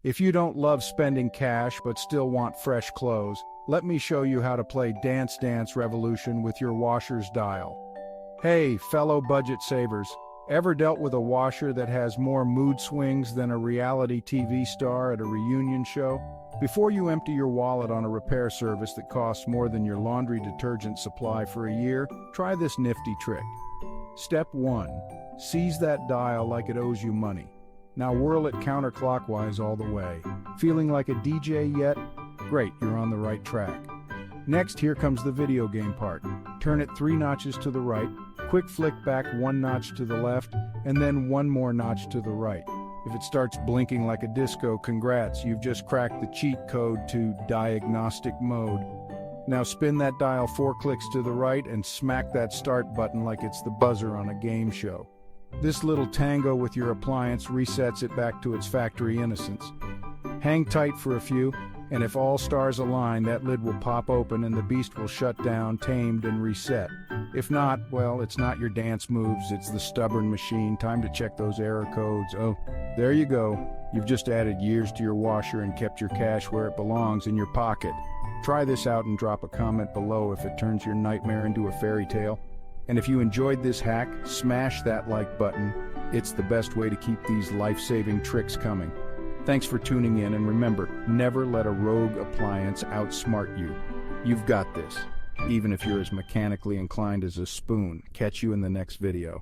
If you don't love spending cash but still want fresh clothes, let me show you how to play Dance Dance Revolution with your washer's dial. Hey, fellow budget savers, ever dealt with a washer that has more mood swings than a reality TV star at a reunion show? Before you empty your wallet on a repair service that costs more than your laundry detergent supply for a year, try this nifty trick. Step 1. Seize that dial like it owes you money. Now whirl it counterclockwise all the way. Feeling like a DJ yet? Great, you're on the right track. Next, here comes the video game part. Turn it 3 notches to the right, quick flick back 1 notch to the left, and then 1 more notch to the right. If it starts blinking like a disco, congrats, you've just cracked the cheat code to diagnostic mode. Now spin that dial 4 clicks to the right and smack that start button like it's the buzzer on a game show. This little tango with your appliance resets it back to its factory innocence. Hang tight for a few, and if all stars align, that lid will pop open and the beast will shut down, tamed and reset. If not, well, it's not your dance moves, it's the stubborn machine. Time to check those error codes. Oh, there you go. You've just added years to your washer and kept your cash where it belongs, in your pocket. Try this out and drop a comment below if it turns your nightmare into a fairy tale. And if you enjoyed this hack, smash that like button. It's the best way to keep these life-saving tricks coming. Thanks for tuning in, and remember, never let a rogue appliance outsmart you. You've got this, even if you're as mechanically inclined as a spoon. Catch you in the next video.